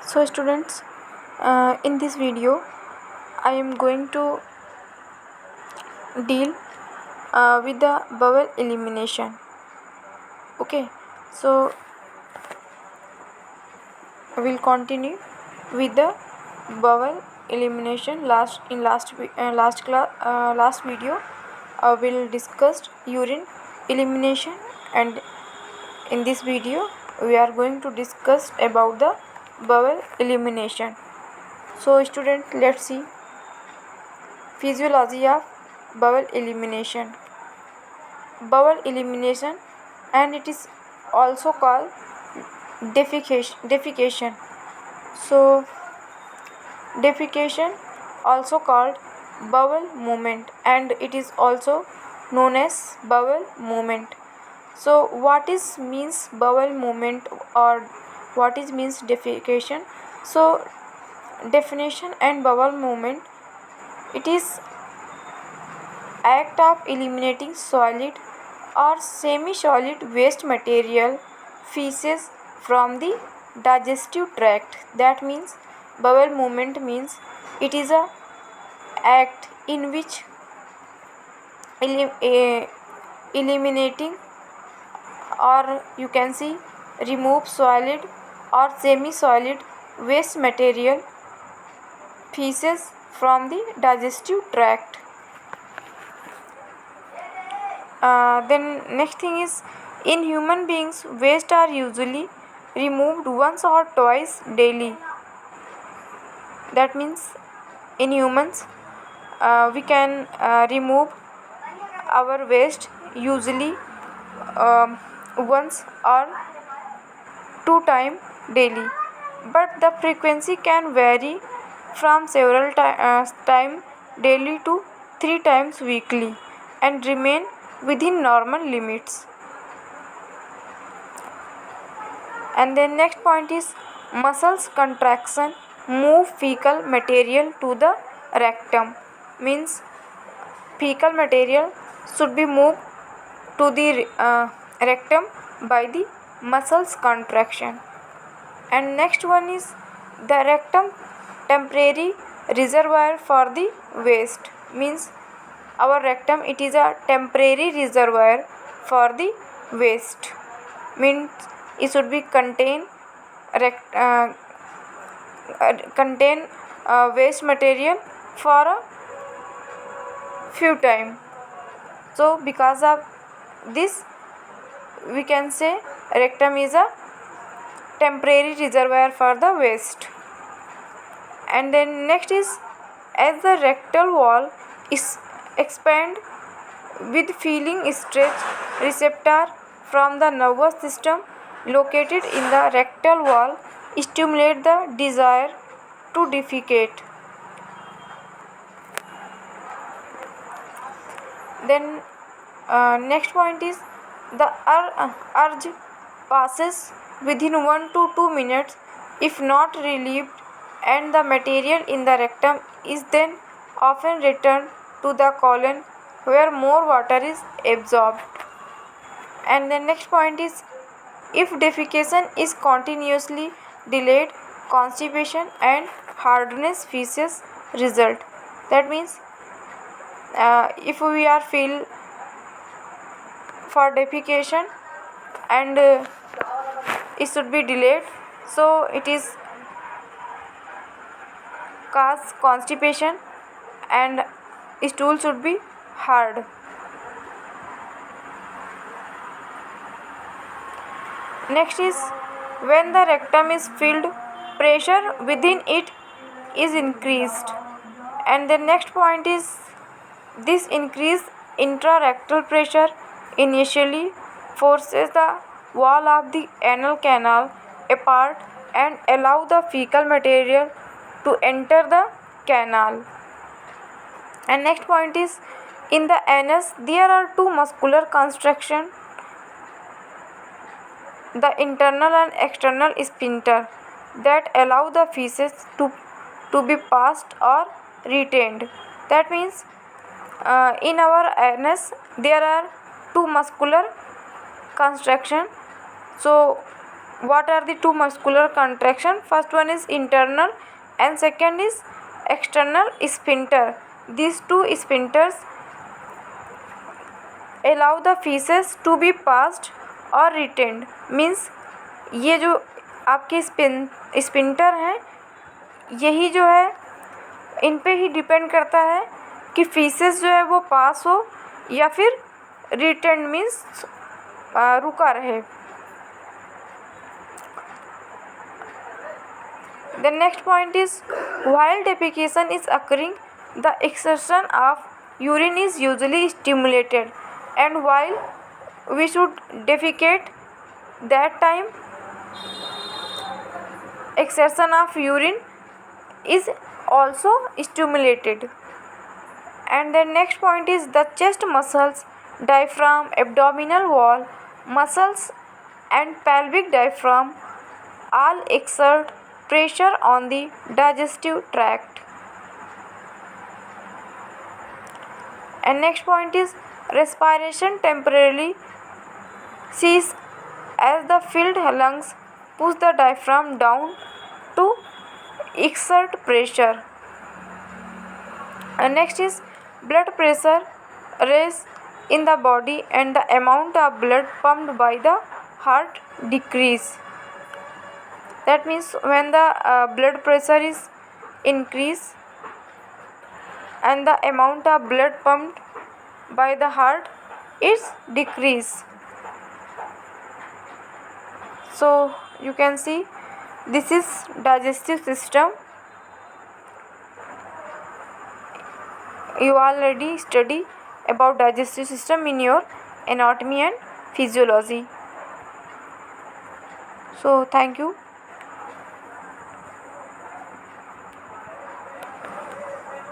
So students, in this video I am going to deal with the bowel elimination. Okay, so we'll continue with the bowel elimination. Last video we'll discussed urine elimination, and in this video we are going to discuss about the bowel elimination. So student, let's see physiology of bowel elimination. Bowel elimination, and it is also called defecation. So defecation also called bowel movement, and it is also known as bowel movement. So what is means bowel movement, or what is means defecation? So definition and bowel movement, it is act of eliminating solid or semi-solid waste material, feces, from the digestive tract. That means bowel movement means it is a act in which eliminating, or you can see remove solid or semi-solid waste material, feces, from the digestive tract. Then next thing is, in human beings waste are usually removed once or twice daily. That means in humans we can remove our waste usually once or two time daily, but the frequency can vary from several time daily to 3 times weekly and remain within normal limits. And then next point is, muscles contraction move fecal material to the rectum. Means fecal material should be moved to the rectum by the muscles contraction. And next one is, the rectum temporary reservoir for the waste. Means our rectum, it is a temporary reservoir for the waste. Means it should be contain waste material for a few time. So because of this we can say rectum is a temporary reservoir for the waste. And then next is, as the rectal wall is expand with feeling stretch, receptor from the nervous system located in the rectal wall stimulate the desire to defecate. Then next point is, the urge passes within 1 to 2 minutes if not relieved, and the material in the rectum is then often returned to the colon where more water is absorbed. And the next point is, if defecation is continuously delayed, constipation and hardness feces result. That means if we are feel for defecation and it should be delayed, so it is cause constipation and stool should be hard. Next is, when the rectum is filled, pressure within it is increased. And the next point is, this increased intrarectal pressure initially forces the wall of the anal canal apart and allow the fecal material to enter the canal. And next point is, in the anus there are two muscular constrictions, the internal and external sphincter, that allow the feces to be passed or retained. That means in our anus there are two muscular constriction. So what are the two muscular contraction? First one is internal and second is external sphincter. These two sphincters allow the feces to be passed or retained. Means ये जो आपके sphincter हैं यही जो है इन पे ही depend करता है कि फीसेस जो है वो पास हो या फिर रिटेंड मीन्स रुका रहे. The next point is while defecation is occurring, the excretion of urine is usually stimulated, and while we should defecate, that time excretion of urine is also stimulated. And the next point is the chest muscles, diaphragm, abdominal wall muscles and pelvic diaphragm all exert pressure on the digestive tract. And next point is respiration temporarily cease as the filled lungs push the diaphragm down to exert pressure. And next is blood pressure rise in the body and the amount of blood pumped by the heart decrease. That means when the blood pressure is increase and the amount of blood pumped by the heart is decrease. So you can see this is digestive system. You already study about digestive system in your anatomy and physiology. So thank you.